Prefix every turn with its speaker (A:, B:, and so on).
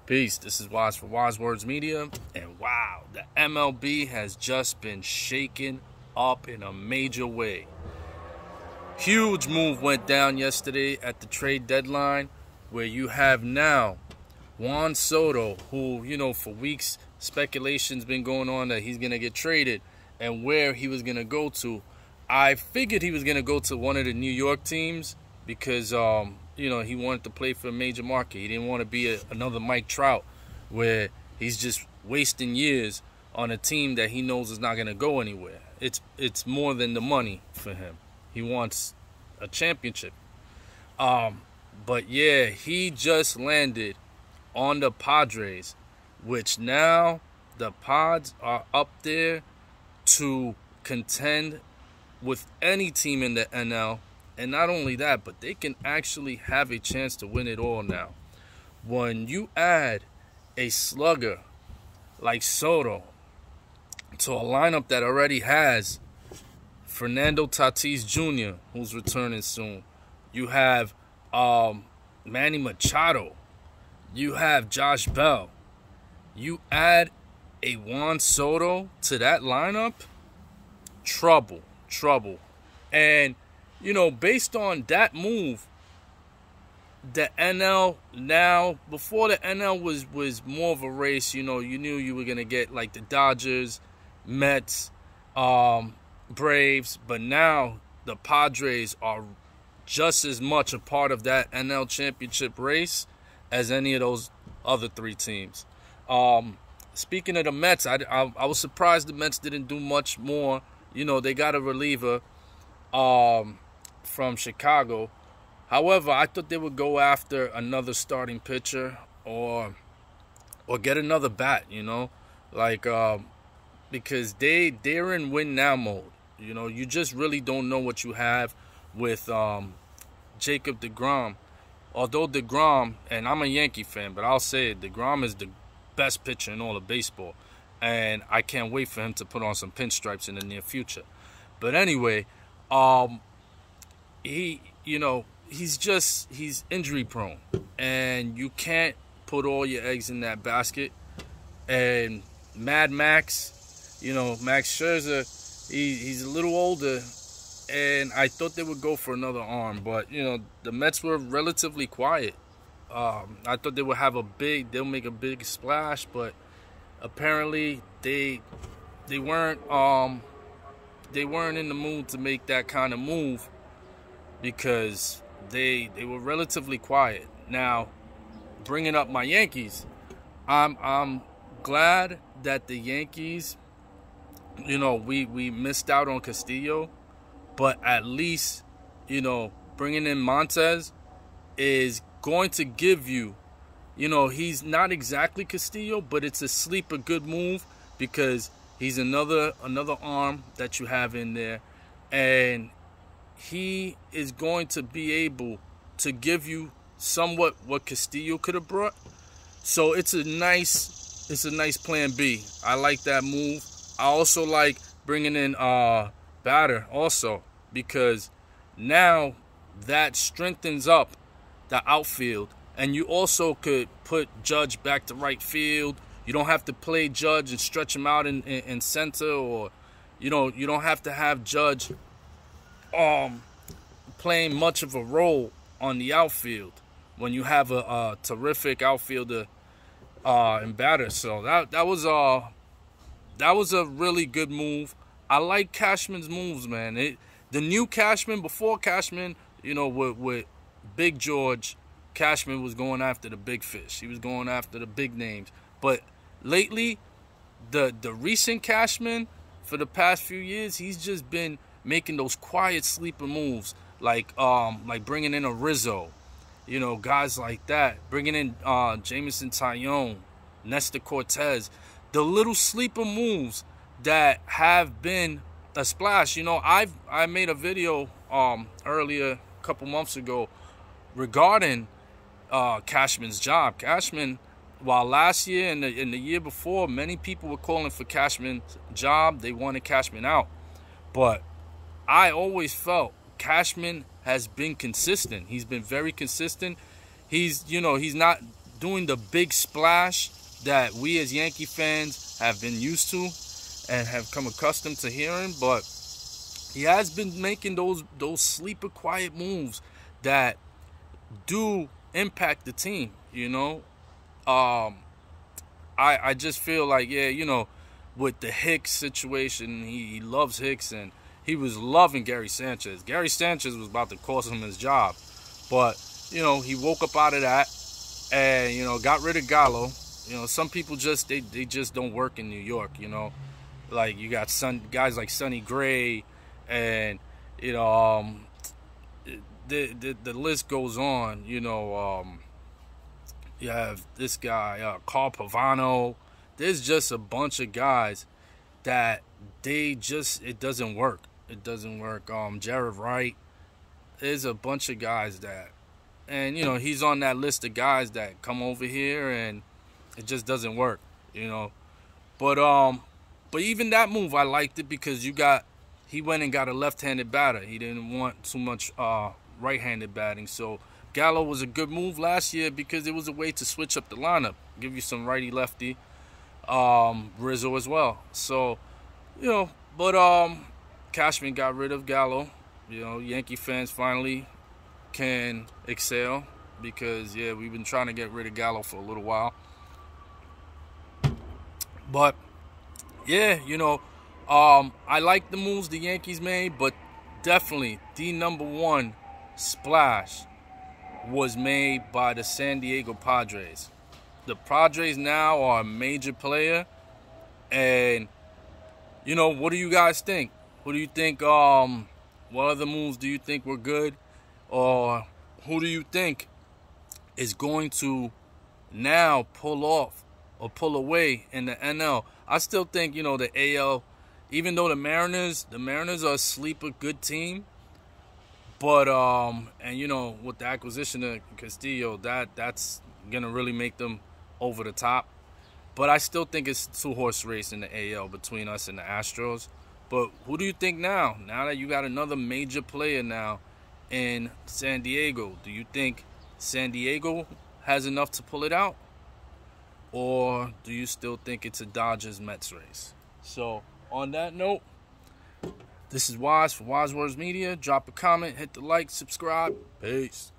A: Peace. This is Wise for Wise Words Media. And wow, the MLB has just been shaken up in a major way. Huge move went down yesterday at the trade deadline, where you have now Juan Soto, who, for weeks, speculation's been going on that he's going to get traded and where he was going to go to. I figured he was going to go to one of the New York teams because, he wanted to play for a major market. He didn't want to be another Mike Trout where he's just wasting years on a team that he knows is not going to go anywhere. It's more than the money for him. He wants a championship. But yeah, he just landed on the Padres, which now the Pods are up there to contend with any team in the NL. And not only that, but they can actually have a chance to win it all now. When you add a slugger like Soto to a lineup that already has Fernando Tatis Jr., who's returning soon. You have Manny Machado. You have Josh Bell. You add a Juan Soto to that lineup, trouble. And, based on that move, the NL now, before the NL was more of a race, you knew you were going to get like the Dodgers, Mets, Braves, but now the Padres are just as much a part of that NL championship race as any of those other three teams. Speaking of the Mets, I was surprised the Mets didn't do much more. They got a reliever from Chicago. However, I thought they would go after another starting pitcher or get another bat, because they're in win now mode. You just really don't know what you have with Jacob deGrom. Although deGrom, and I'm a Yankee fan, but I'll say it, deGrom is the best pitcher in all of baseball. And I can't wait for him to put on some pinstripes in the near future. But anyway, he's injury prone. And you can't put all your eggs in that basket. And Mad Max, Max Scherzer, he's a little older. And I thought they would go for another arm. But, the Mets were relatively quiet. I thought they would have they'll make a big splash, but apparently they weren't in the mood to make that kind of move because they were relatively quiet. Now, bringing up my Yankees, I'm glad that the Yankees, we missed out on Castillo, but at least, bringing in Montez is going to give you, he's not exactly Castillo, but it's a sleeper good move because he's another arm that you have in there, and he is going to be able to give you somewhat what Castillo could have brought. So it's a nice plan B. I like that move. I also like bringing in batter also because now that strengthens up the outfield, and you also could put Judge back to right field. You don't have to play Judge and stretch him out in center, or you don't have to have Judge playing much of a role on the outfield when you have a terrific outfielder and batter. So that was a really good move. I like Cashman's moves, man. The new Cashman, before Cashman, with Big George, Cashman was going after the big fish. He was going after the big names. But lately, the recent Cashman, for the past few years, he's just been making those quiet sleeper moves, like bringing in a Rizzo, guys like that. Bringing in Jameson Taillon, Nestor Cortez. The little sleeper moves that have been a splash. I made a video earlier, a couple months ago, regarding Cashman's job. Cashman, while last year and the year before, many people were calling for Cashman's job. They wanted Cashman out. But I always felt Cashman has been consistent. He's been very consistent. He's not doing the big splash that we as Yankee fans have been used to and have come accustomed to hearing, but he has been making those sleeper quiet moves that do impact the team, you know. I just feel like, yeah, you know, with the Hicks situation, he loves Hicks, and he was loving Gary Sanchez. Gary Sanchez was about to cost him his job, but, you know, he woke up out of that and, you know, got rid of Gallo. You know, some people just, they just don't work in New York, you know. Like, you got guys like Sonny Gray, and, you know, the list goes on, you know. You have this guy, Carl Pavano. There's just a bunch of guys that it doesn't work. It doesn't work. Jared Wright. There's a bunch of guys that, and, you know, he's on that list of guys that come over here and it just doesn't work, you know. But even that move, I liked it because he went and got a left-handed batter. He didn't want too much right-handed batting. So Gallo was a good move last year because it was a way to switch up the lineup, give you some righty-lefty, Rizzo as well. So, you know, but Cashman got rid of Gallo. You know, Yankee fans finally can exhale because, yeah, we've been trying to get rid of Gallo for a little while. But, yeah, you know, I like the moves the Yankees made, but definitely the number one splash was made by the San Diego Padres. The Padres now are a major player, and, you know, what do you guys think? Who do you think, what other moves do you think were good? Or who do you think is going to now pull off or pull away in the NL? I still think, you know, the AL, even though the Mariners are a sleeper good team, but and, you know, with the acquisition of Castillo, that's gonna really make them over the top. But I still think it's two-horse race in the AL between us and the Astros. But who do you think now? Now that you got another major player now in San Diego, do you think San Diego has enough to pull it out? Or do you still think it's a Dodgers-Mets race? So, on that note, this is Waz for Waz Words Media. Drop a comment, hit the like, subscribe. Peace.